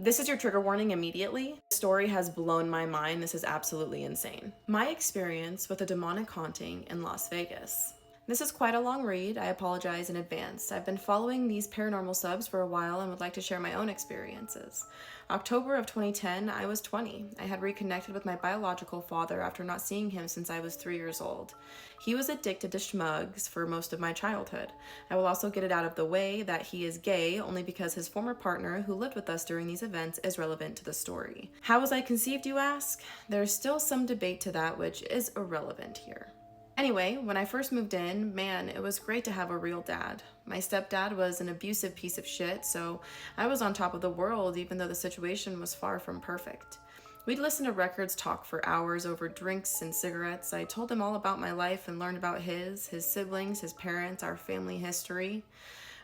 This is your trigger warning immediately. The story has blown my mind. This is absolutely insane. My experience with a demonic haunting in Las Vegas. This is quite a long read. I apologize in advance. I've been following these paranormal subs for a while and would like to share my own experiences. October of 2010, I was 20. I had reconnected with my biological father after not seeing him since I was 3 years old. He was addicted to schmugs for most of my childhood. I will also get it out of the way that he is gay only because his former partner, who lived with us during these events, is relevant to the story. How was I conceived, you ask? There's still some debate to that, which is irrelevant here. Anyway, when I first moved in, man, it was great to have a real dad. My stepdad was an abusive piece of shit, so I was on top of the world even though the situation was far from perfect. We'd listen to records talk for hours over drinks and cigarettes. I told him all about my life and learned about his siblings, his parents, our family history.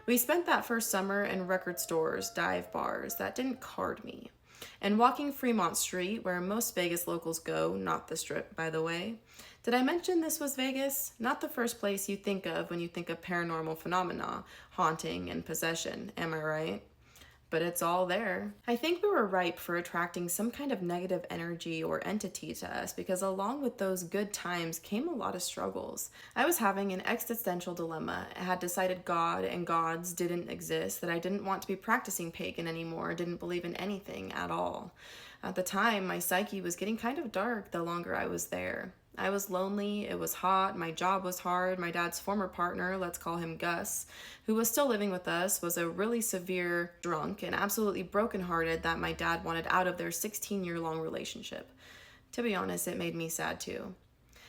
We spent that first summer in record stores, dive bars. That didn't card me. And walking Fremont Street, where most Vegas locals go, not the Strip, by the way. Did I mention this was Vegas? Not the first place you think of when you think of paranormal phenomena, haunting, and possession, am I right? But it's all there. I think we were ripe for attracting some kind of negative energy or entity to us because along with those good times came a lot of struggles. I was having an existential dilemma. I had decided God and gods didn't exist, that I didn't want to be practicing pagan anymore, didn't believe in anything at all. At the time, my psyche was getting kind of dark the longer I was there. I was lonely, it was hot, my job was hard, my dad's former partner, let's call him Gus, who was still living with us, was a really severe drunk and absolutely brokenhearted that my dad wanted out of their 16-year-long relationship. To be honest, it made me sad too.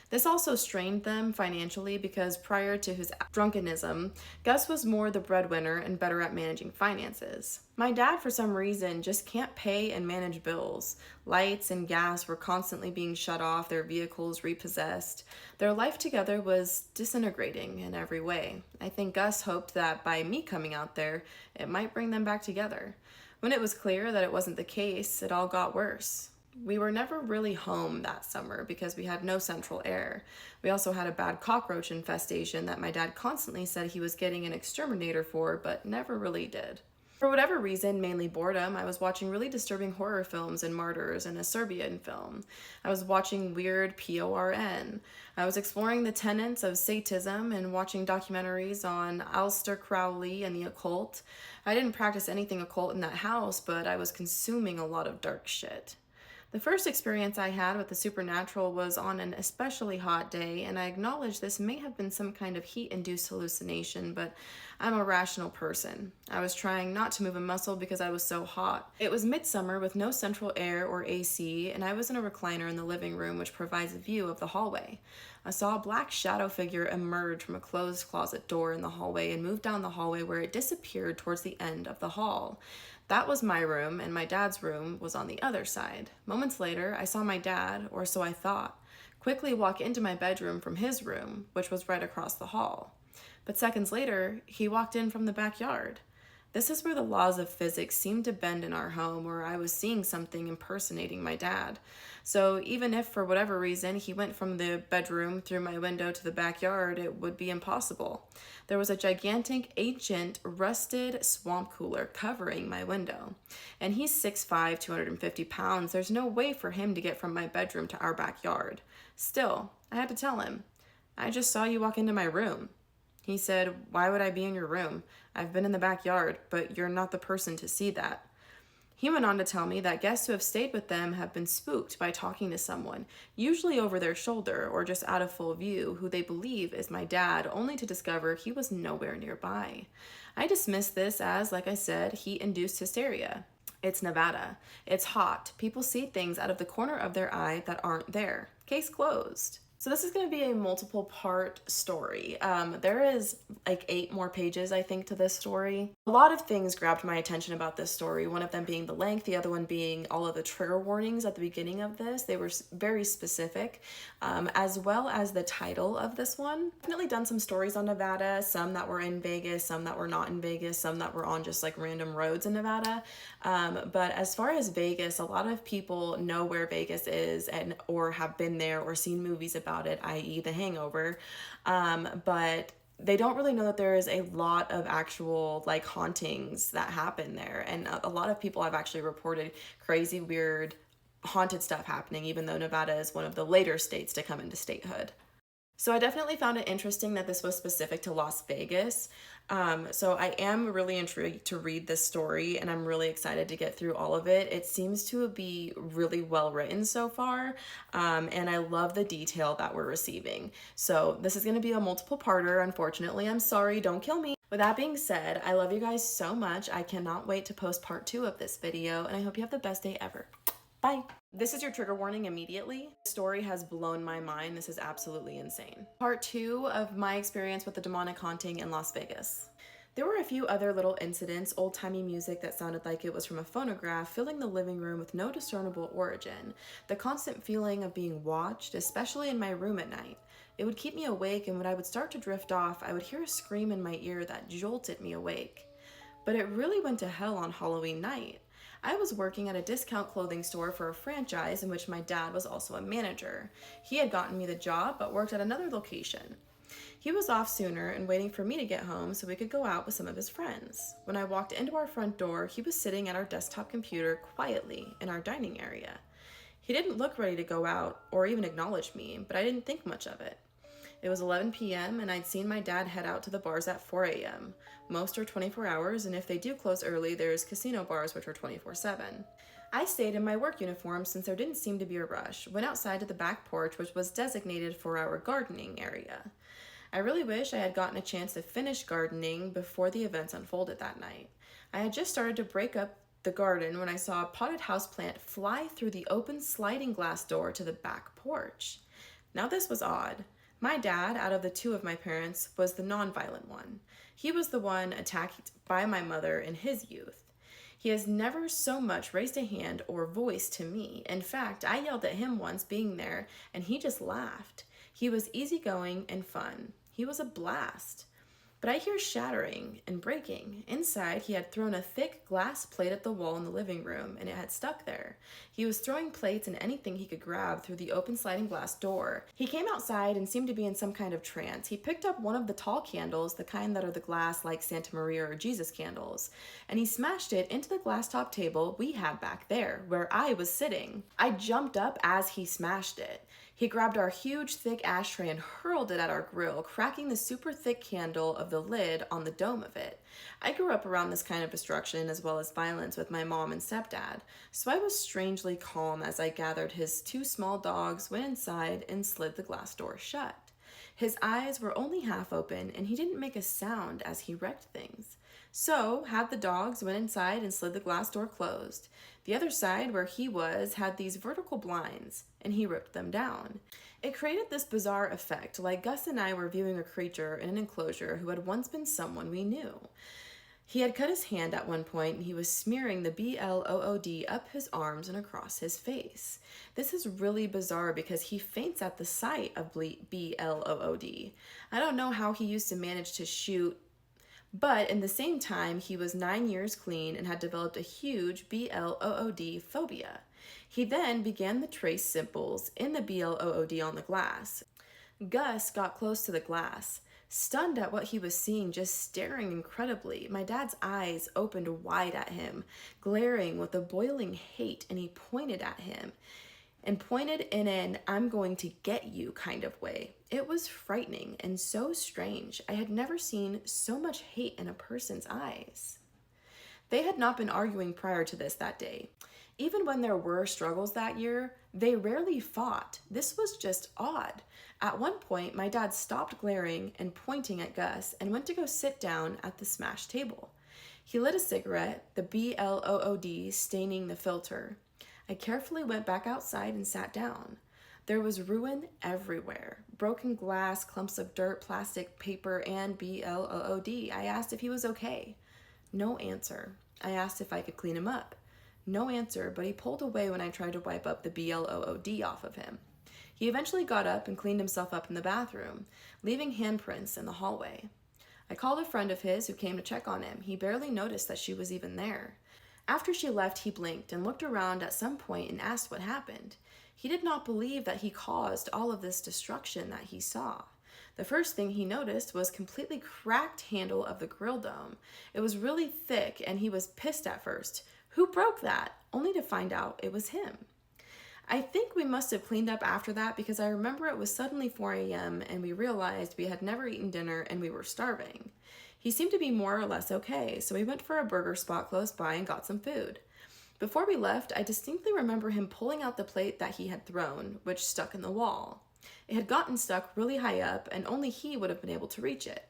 This also strained them financially because prior to his drunkenism, Gus was more the breadwinner and better at managing finances. My dad, for some reason, just can't pay and manage bills. Lights and gas were constantly being shut off, their vehicles repossessed. Their life together was disintegrating in every way. I think Gus hoped that by me coming out there, it might bring them back together. When it was clear that it wasn't the case, it all got worse. We were never really home that summer because we had no central air. We also had a bad cockroach infestation that my dad constantly said he was getting an exterminator for, but never really did. For whatever reason, mainly boredom, I was watching really disturbing horror films and martyrs and a Serbian film. I was watching weird PORN. I was exploring the tenets of Satanism and watching documentaries on Aleister Crowley and the occult. I didn't practice anything occult in that house, but I was consuming a lot of dark shit. The first experience I had with the supernatural was on an especially hot day, and I acknowledge this may have been some kind of heat-induced hallucination, but I'm a rational person. I was trying not to move a muscle because I was so hot. It was midsummer with no central air or AC, and I was in a recliner in the living room which provides a view of the hallway. I saw a black shadow figure emerge from a closed closet door in the hallway and move down the hallway where it disappeared towards the end of the hall. That was my room, and my dad's room was on the other side. Moments later, I saw my dad, or so I thought, quickly walk into my bedroom from his room, which was right across the hall. But seconds later, he walked in from the backyard. This is where the laws of physics seemed to bend in our home, where I was seeing something impersonating my dad. So even if for whatever reason he went from the bedroom through my window to the backyard, it would be impossible. There was a gigantic, ancient, rusted swamp cooler covering my window. And he's 6'5", 250 pounds. There's no way for him to get from my bedroom to our backyard. Still, I had to tell him, I just saw you walk into my room. He said, why would I be in your room? I've been in the backyard, but you're not the person to see that. He went on to tell me that guests who have stayed with them have been spooked by talking to someone, usually over their shoulder or just out of full view, who they believe is my dad, only to discover he was nowhere nearby. I dismissed this as, like I said, heat-induced hysteria. It's Nevada. It's hot. People see things out of the corner of their eye that aren't there. Case closed. So this is going to be a multiple part story. There is like 8 more pages, I think, to this story. A lot of things grabbed my attention about this story, one of them being the length, the other one being all of the trigger warnings at the beginning of this. They were very specific, as well as the title of this one. Definitely done some stories on Nevada, some that were in Vegas, some that were not in Vegas, some that were on just like random roads in Nevada. But as far as Vegas, a lot of people know where Vegas is or have been there or seen movies about it, i.e. The Hangover. But they don't really know that there is a lot of actual like hauntings that happen there, and a lot of people have actually reported crazy, weird, haunted stuff happening, even though Nevada is one of the later states to come into statehood. So I definitely found it interesting that this was specific to Las Vegas. So I am really intrigued to read this story, and I'm really excited to get through all of it. It seems to be really well written so far, and I love the detail that we're receiving. So this is going to be a multiple parter. Unfortunately, I'm sorry, don't kill me. With that being said, I love you guys so much. I cannot wait to post part 2 of this video, and I hope you have the best day ever. Bye. This is your trigger warning immediately. The story has blown my mind. This is absolutely insane. Part 2 of my experience with the demonic haunting in Las Vegas. There were a few other little incidents, old-timey music that sounded like it was from a phonograph, filling the living room with no discernible origin. The constant feeling of being watched, especially in my room at night. It would keep me awake, and when I would start to drift off, I would hear a scream in my ear that jolted me awake. But it really went to hell on Halloween night. I was working at a discount clothing store for a franchise in which my dad was also a manager. He had gotten me the job but worked at another location. He was off sooner and waiting for me to get home so we could go out with some of his friends. When I walked into our front door, he was sitting at our desktop computer quietly in our dining area. He didn't look ready to go out or even acknowledge me, but I didn't think much of it. It was 11 p.m. and I'd seen my dad head out to the bars at 4 a.m. Most are 24 hours, and if they do close early, there's casino bars which are 24/7. I stayed in my work uniform since there didn't seem to be a rush, went outside to the back porch which was designated for our gardening area. I really wish I had gotten a chance to finish gardening before the events unfolded that night. I had just started to break up the garden when I saw a potted houseplant fly through the open sliding glass door to the back porch. Now this was odd. My dad, out of the two of my parents, was the nonviolent one. He was the one attacked by my mother in his youth. He has never so much raised a hand or voice to me. In fact, I yelled at him once being there, and he just laughed. He was easygoing and fun. He was a blast. But I hear shattering and breaking. Inside, he had thrown a thick glass plate at the wall in the living room, and it had stuck there. He was throwing plates and anything he could grab through the open sliding glass door. He came outside and seemed to be in some kind of trance. He picked up one of the tall candles, the kind that are the glass like Santa Maria or Jesus candles, and he smashed it into the glass top table we had back there, where I was sitting. I jumped up as he smashed it. He grabbed our huge, thick ashtray and hurled it at our grill, cracking the super thick candle of the lid on the dome of it. I grew up around this kind of destruction as well as violence with my mom and stepdad, so I was strangely calm as I gathered his two small dogs, went inside, and slid the glass door shut. His eyes were only half open, and he didn't make a sound as he wrecked things. So, had the dogs, went inside, and slid the glass door closed. The other side, where he was, had these vertical blinds, and he ripped them down. It created this bizarre effect, like Gus and I were viewing a creature in an enclosure who had once been someone we knew. He had cut his hand at one point, and he was smearing the BLOOD up his arms and across his face. This is really bizarre because he faints at the sight of BLOOD. I don't know how he used to manage to shoot, but in the same time, he was 9 years clean and had developed a huge BLOOD phobia. He then began to trace symbols in the BLOOD on the glass. Gus got close to the glass, stunned at what he was seeing, just staring incredibly. My dad's eyes opened wide at him, glaring with a boiling hate, and he pointed at him, and pointed in an "I'm going to get you" kind of way. It was frightening and so strange. I had never seen so much hate in a person's eyes. They had not been arguing prior to this that day. Even when there were struggles that year, they rarely fought. This was just odd. At one point, my dad stopped glaring and pointing at Gus and went to go sit down at the smashed table. He lit a cigarette, the BLOOD staining the filter. I carefully went back outside and sat down. There was ruin everywhere. Broken glass, clumps of dirt, plastic, paper, and BLOOD. I asked if he was okay. No answer. I asked if I could clean him up. No answer, but he pulled away when I tried to wipe up the BLOOD off of him. He eventually got up and cleaned himself up in the bathroom, leaving handprints in the hallway. I called a friend of his who came to check on him. He barely noticed that she was even there. After she left, he blinked and looked around at some point and asked what happened. He did not believe that he caused all of this destruction that he saw. The first thing he noticed was completely cracked handle of the grill dome. It was really thick and he was pissed at first. Who broke that? Only to find out it was him. I think we must have cleaned up after that because I remember it was suddenly 4 a.m. and we realized we had never eaten dinner and we were starving. He seemed to be more or less okay, so we went for a burger spot close by and got some food. Before we left, I distinctly remember him pulling out the plate that he had thrown, which stuck in the wall. It had gotten stuck really high up and only he would have been able to reach it.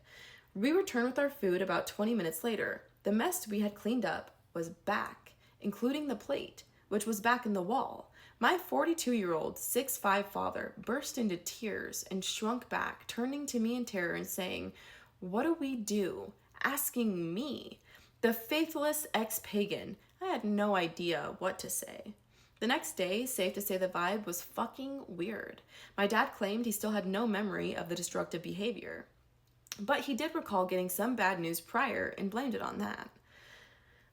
We returned with our food about 20 minutes later. The mess we had cleaned up was back, including the plate, which was back in the wall. My 42-year-old 6'5" father burst into tears and shrunk back, turning to me in terror and saying, "What do we do?" Asking me, the faithless ex-pagan. I had no idea what to say. The next day, safe to say the vibe was fucking weird. My dad claimed he still had no memory of the destructive behavior, but he did recall getting some bad news prior and blamed it on that.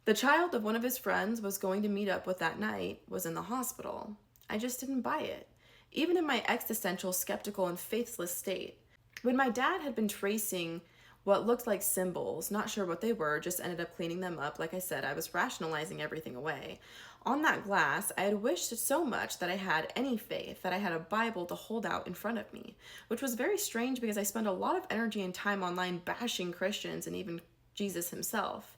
The child of one of his friends was going to meet up with that night was in the hospital. I just didn't buy it, even in my existential, skeptical, and faithless state. When my dad had been tracing what looked like symbols, not sure what they were, just ended up cleaning them up. Like I said, I was rationalizing everything away. On that glass, I had wished so much that I had any faith, that I had a Bible to hold out in front of me, which was very strange because I spent a lot of energy and time online bashing Christians and even Jesus himself.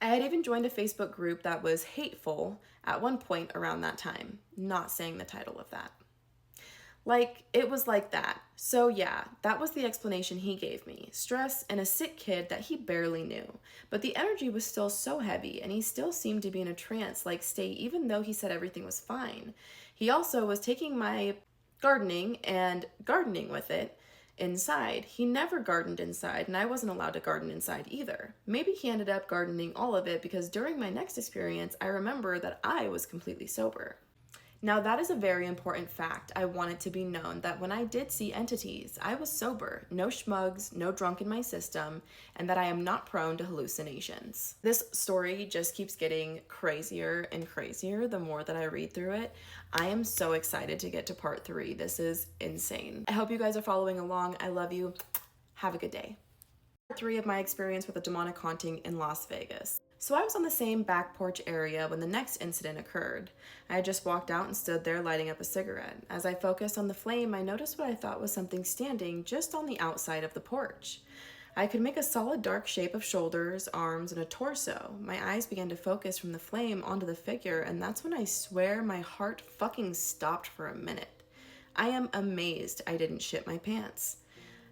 I had even joined a Facebook group that was hateful at one point around that time, not saying the title of that. It was like that. So yeah, that was the explanation he gave me. Stress and a sick kid that he barely knew. But the energy was still so heavy and he still seemed to be in a trance-like state even though he said everything was fine. He also was taking my gardening and gardening with it inside. He never gardened inside and I wasn't allowed to garden inside either. Maybe he ended up gardening all of it because during my next experience, I remember that I was completely sober. Now that is a very important fact. I want it to be known that when I did see entities, I was sober, no schmugs, no drunk in my system, and that I am not prone to hallucinations. This story just keeps getting crazier and crazier the more that I read through it. I am so excited to get to part 3. This is insane. I hope you guys are following along. I love you. Have a good day. Part 3 of my experience with a demonic haunting in Las Vegas. So I was on the same back porch area when the next incident occurred. I had just walked out and stood there lighting up a cigarette. As I focused on the flame, I noticed what I thought was something standing just on the outside of the porch. I could make a solid dark shape of shoulders, arms, and a torso. My eyes began to focus from the flame onto the figure, and that's when I swear my heart fucking stopped for a minute. I am amazed I didn't shit my pants.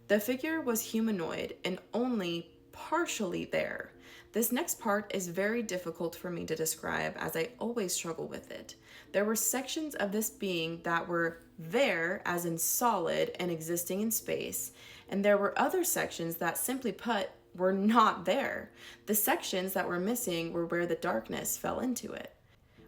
The figure was humanoid and only partially there. This next part is very difficult for me to describe as I always struggle with it. There were sections of this being that were there, as in solid and existing in space, and there were other sections that, simply put, were not there. The sections that were missing were where the darkness fell into it.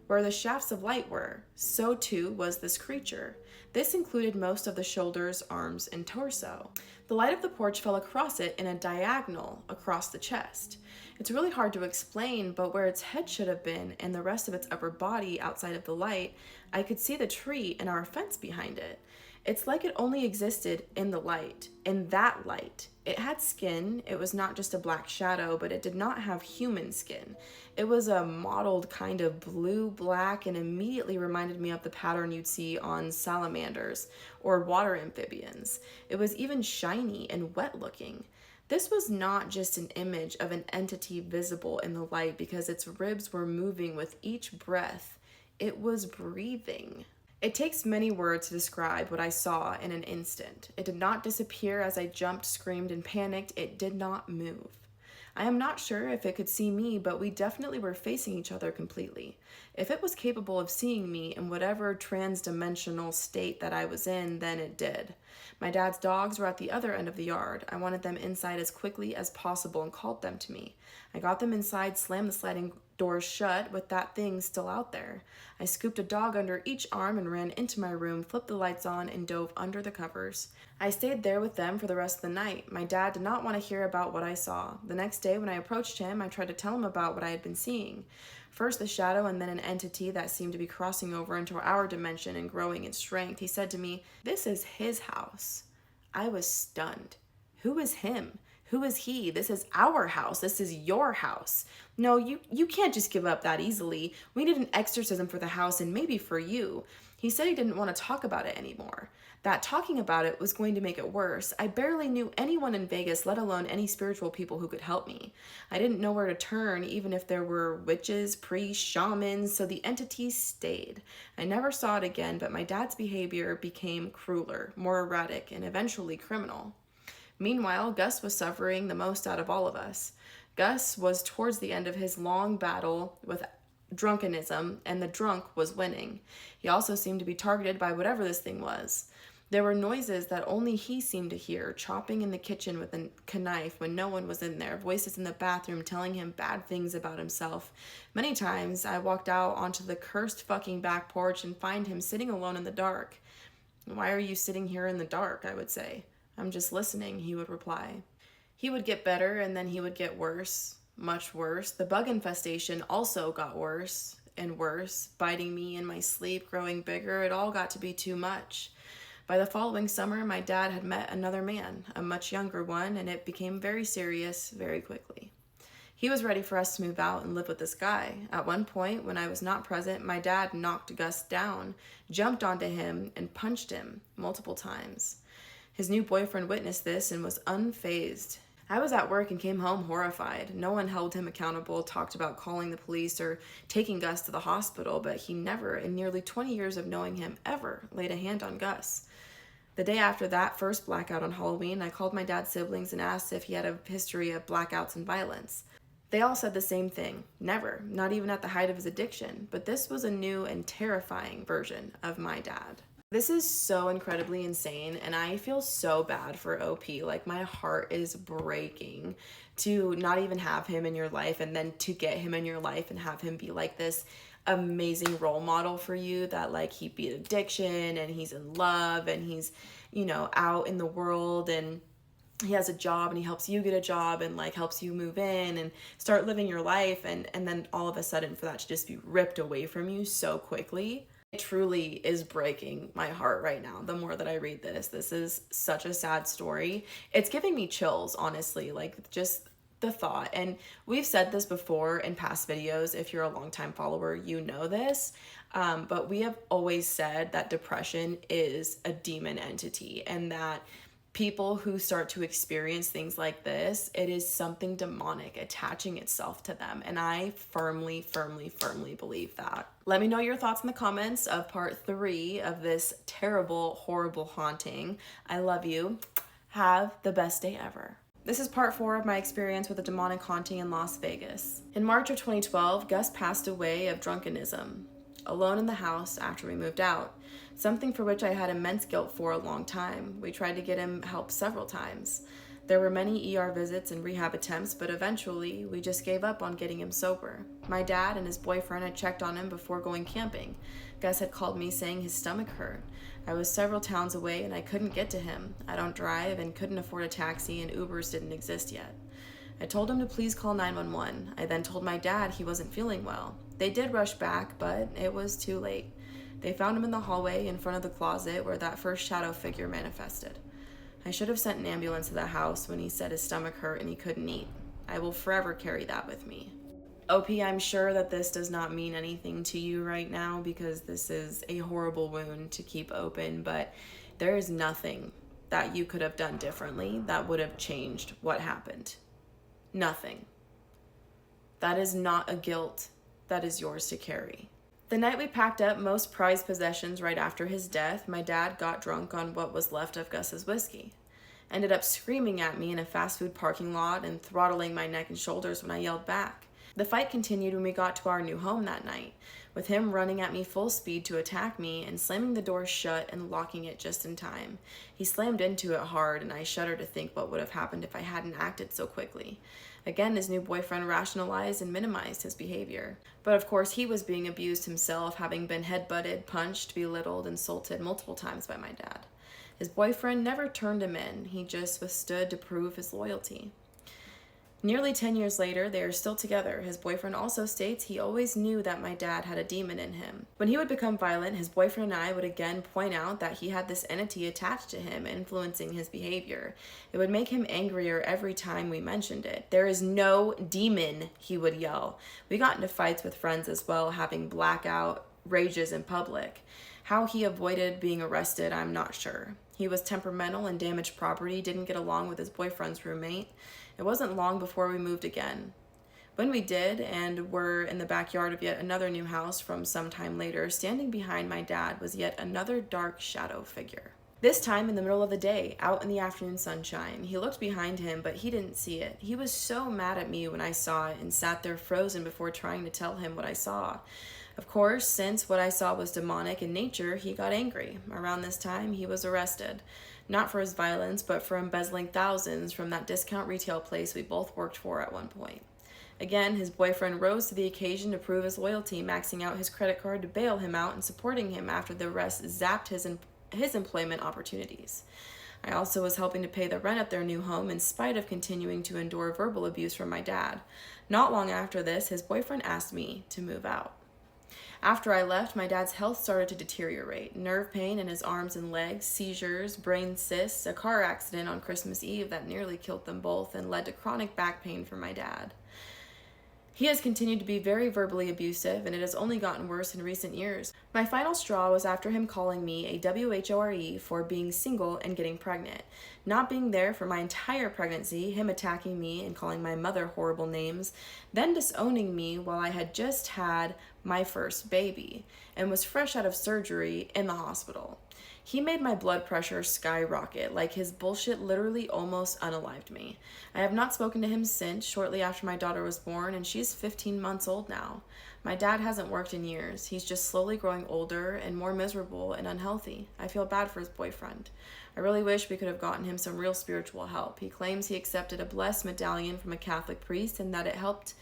Where the shafts of light were, so too was this creature. This included most of the shoulders, arms, and torso. The light of the porch fell across it in a diagonal across the chest. It's really hard to explain, but where its head should have been and the rest of its upper body outside of the light, I could see the tree and our fence behind it. It's like it only existed in the light, in that light. It had skin. It was not just a black shadow, but it did not have human skin. It was a mottled kind of blue-black and immediately reminded me of the pattern you'd see on salamanders or water amphibians. It was even shiny and wet-looking. This was not just an image of an entity visible in the light because its ribs were moving with each breath. It was breathing. It takes many words to describe what I saw in an instant. It did not disappear as I jumped, screamed, and panicked. It did not move. I am not sure if it could see me, but we definitely were facing each other completely. If it was capable of seeing me in whatever trans-dimensional state that I was in, then it did. My dad's dogs were at the other end of the yard. I wanted them inside as quickly as possible and called them to me. I got them inside, slammed the sliding doors shut with that thing still out there. I scooped a dog under each arm and ran into my room, flipped the lights on, and dove under the covers. I stayed there with them for the rest of the night. My dad did not want to hear about what I saw. The next day when I approached him, I tried to tell him about what I had been seeing. First the shadow and then an entity that seemed to be crossing over into our dimension and growing in strength. He said to me, "This is his house." I was stunned. Who is him? Who is he? This is our house. This is your house. No, you can't just give up that easily. We need an exorcism for the house and maybe for you. He said he didn't want to talk about it anymore. That talking about it was going to make it worse. I barely knew anyone in Vegas, let alone any spiritual people who could help me. I didn't know where to turn, even if there were witches, priests, shamans, so the entity stayed. I never saw it again, but my dad's behavior became crueler, more erratic, and eventually criminal. Meanwhile, Gus was suffering the most out of all of us. Gus was towards the end of his long battle with drunkenism, and the drunk was winning. He also seemed to be targeted by whatever this thing was. There were noises that only he seemed to hear, chopping in the kitchen with a knife when no one was in there, voices in the bathroom telling him bad things about himself. Many times, I walked out onto the cursed fucking back porch and find him sitting alone in the dark. "Why are you sitting here in the dark?" I would say. "I'm just listening," he would reply. He would get better and then he would get worse, much worse. The bug infestation also got worse and worse, biting me in my sleep, growing bigger. It all got to be too much. By the following summer, my dad had met another man, a much younger one, and it became very serious very quickly. He was ready for us to move out and live with this guy. At one point, when I was not present, my dad knocked Gus down, jumped onto him, and punched him multiple times. His new boyfriend witnessed this and was unfazed. I was at work and came home horrified. No one held him accountable, talked about calling the police or taking Gus to the hospital, but he never, in nearly 20 years of knowing him, ever laid a hand on Gus. The day after that first blackout on Halloween, I called my dad's siblings and asked if he had a history of blackouts and violence. They all said the same thing. Never, not even at the height of his addiction. But this was a new and terrifying version of my dad. This is so incredibly insane, and I feel so bad for OP. Like, my heart is breaking to not even have him in your life, and then to get him in your life and have him be like this amazing role model for you, that like he beat addiction and he's in love and he's, out in the world and he has a job and he helps you get a job and like helps you move in and start living your life, and then all of a sudden for that to just be ripped away from you so quickly. It truly is breaking my heart right now. The more that I read this is such a sad story. It's giving me chills, honestly, like just the thought. And we've said this before in past videos. If you're a longtime follower, you know this. But we have always said that depression is a demon entity, and that people who start to experience things like this, it is something demonic attaching itself to them. And I firmly, firmly, firmly believe that. Let me know your thoughts in the comments of part 3 of this terrible, horrible haunting. I love you. Have the best day ever. This is part 4 of my experience with a demonic haunting in Las Vegas. In March of 2012, Gus passed away of drunkenism, alone in the house after we moved out, something for which I had immense guilt for a long time. We tried to get him help several times. There were many ER visits and rehab attempts, but eventually we just gave up on getting him sober. My dad and his boyfriend had checked on him before going camping. Gus had called me saying his stomach hurt. I was several towns away and I couldn't get to him. I don't drive and couldn't afford a taxi, and Ubers didn't exist yet. I told him to please call 911. I then told my dad he wasn't feeling well. They did rush back, but it was too late. They found him in the hallway in front of the closet where that first shadow figure manifested. I should have sent an ambulance to the house when he said his stomach hurt and he couldn't eat. I will forever carry that with me. OP, I'm sure that this does not mean anything to you right now because this is a horrible wound to keep open, but there is nothing that you could have done differently that would have changed what happened. Nothing. That is not a guilt that is yours to carry. The night we packed up most prized possessions right after his death, my dad got drunk on what was left of Gus's whiskey. Ended up screaming at me in a fast food parking lot and throttling my neck and shoulders when I yelled back. The fight continued when we got to our new home that night, with him running at me full speed to attack me and slamming the door shut and locking it just in time. He slammed into it hard, and I shudder to think what would have happened if I hadn't acted so quickly. Again, his new boyfriend rationalized and minimized his behavior. But of course, he was being abused himself, having been headbutted, punched, belittled, insulted multiple times by my dad. His boyfriend never turned him in. He just withstood to prove his loyalty. Nearly 10 years later, they are still together. His boyfriend also states he always knew that my dad had a demon in him. When he would become violent, his boyfriend and I would again point out that he had this entity attached to him, influencing his behavior. It would make him angrier every time we mentioned it. "There is no demon," he would yell. We got into fights with friends as well, having blackout rages in public. How he avoided being arrested, I'm not sure. He was temperamental and damaged property, didn't get along with his boyfriend's roommate. It wasn't long before we moved again. When we did, and were in the backyard of yet another new house from some time later, standing behind my dad was yet another dark shadow figure. This time in the middle of the day, out in the afternoon sunshine. He looked behind him, but he didn't see it. He was so mad at me when I saw it and sat there frozen before trying to tell him what I saw. Of course, since what I saw was demonic in nature, he got angry. Around this time, he was arrested. Not for his violence, but for embezzling thousands from that discount retail place we both worked for at one point. Again, his boyfriend rose to the occasion to prove his loyalty, maxing out his credit card to bail him out and supporting him after the arrest zapped his employment opportunities. I also was helping to pay the rent at their new home in spite of continuing to endure verbal abuse from my dad. Not long after this, his boyfriend asked me to move out. After I left, my dad's health started to deteriorate. Nerve pain in his arms and legs, seizures, brain cysts, a car accident on Christmas Eve that nearly killed them both and led to chronic back pain for my dad. He has continued to be very verbally abusive, and it has only gotten worse in recent years. My final straw was after him calling me a WHORE for being single and getting pregnant. Not being there for my entire pregnancy, him attacking me and calling my mother horrible names, then disowning me while I had just had my first baby and was fresh out of surgery in the hospital. He made my blood pressure skyrocket, like his bullshit literally almost unalived me. I have not spoken to him since, shortly after my daughter was born, and she's 15 months old now. My dad hasn't worked in years. He's just slowly growing older and more miserable and unhealthy. I feel bad for his boyfriend. I really wish we could have gotten him some real spiritual help. He claims he accepted a blessed medallion from a Catholic priest and that it helped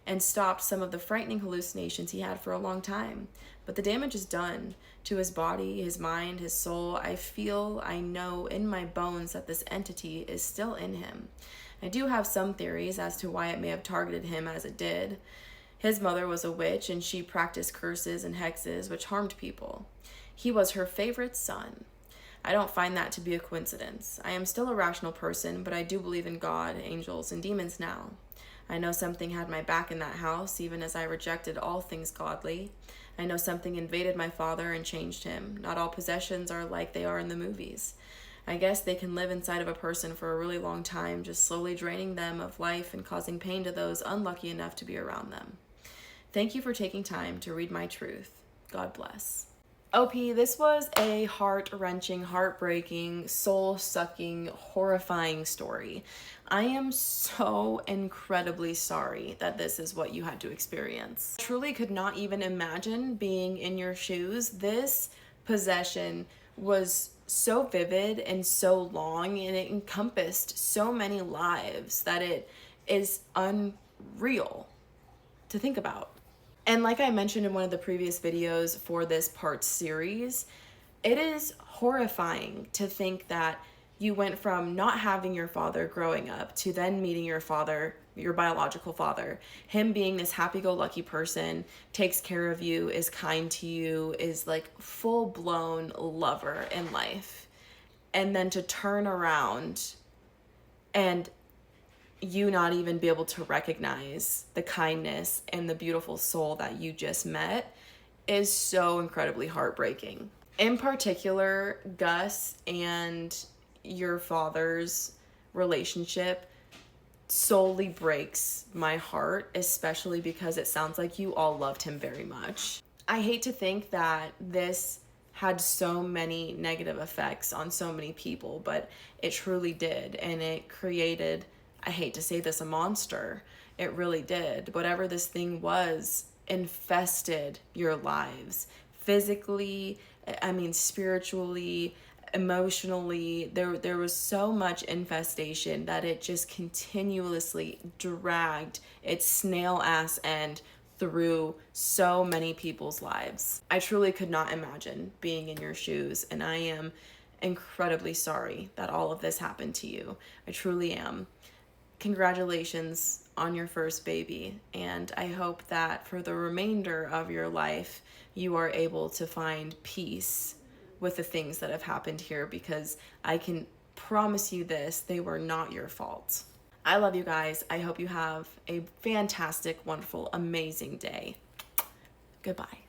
and stopped some of the frightening hallucinations he had for a long time. But the damage is done to his body, his mind, his soul. I know in my bones that this entity is still in him. I do have some theories as to why it may have targeted him as it did. His mother was a witch and she practiced curses and hexes which harmed people. He was her favorite son. I don't find that to be a coincidence. I am still a rational person, but I do believe in God, angels, and demons now. I know something had my back in that house, even as I rejected all things godly. I know something invaded my father and changed him. Not all possessions are like they are in the movies. I guess they can live inside of a person for a really long time, just slowly draining them of life and causing pain to those unlucky enough to be around them. Thank you for taking time to read my truth. God bless. OP, this was a heart-wrenching, heartbreaking, soul-sucking, horrifying story. I am so incredibly sorry that this is what you had to experience. I truly could not even imagine being in your shoes. This possession was so vivid and so long, and it encompassed so many lives that it is unreal to think about. And like I mentioned in one of the previous videos for this part series, it is horrifying to think that you went from not having your father growing up to then meeting your father, your biological father, him being this happy-go-lucky person, takes care of you, is kind to you, is like full-blown lover in life. And then to turn around and you not even be able to recognize the kindness and the beautiful soul that you just met is so incredibly heartbreaking. In particular, Gus and your father's relationship solely breaks my heart, especially because it sounds like you all loved him very much. I hate to think that this had so many negative effects on so many people, but it truly did, and it created, I hate to say this, a monster. It really did. Whatever this thing was infested your lives. Physically, spiritually, emotionally. There was so much infestation that it just continuously dragged its snail ass end through so many people's lives. I truly could not imagine being in your shoes, and I am incredibly sorry that all of this happened to you. I truly am. congratulations on your first baby. And I hope that for the remainder of your life, you are able to find peace with the things that have happened here, because I can promise you this, they were not your fault. I love you guys. I hope you have a fantastic, wonderful, amazing day. Goodbye.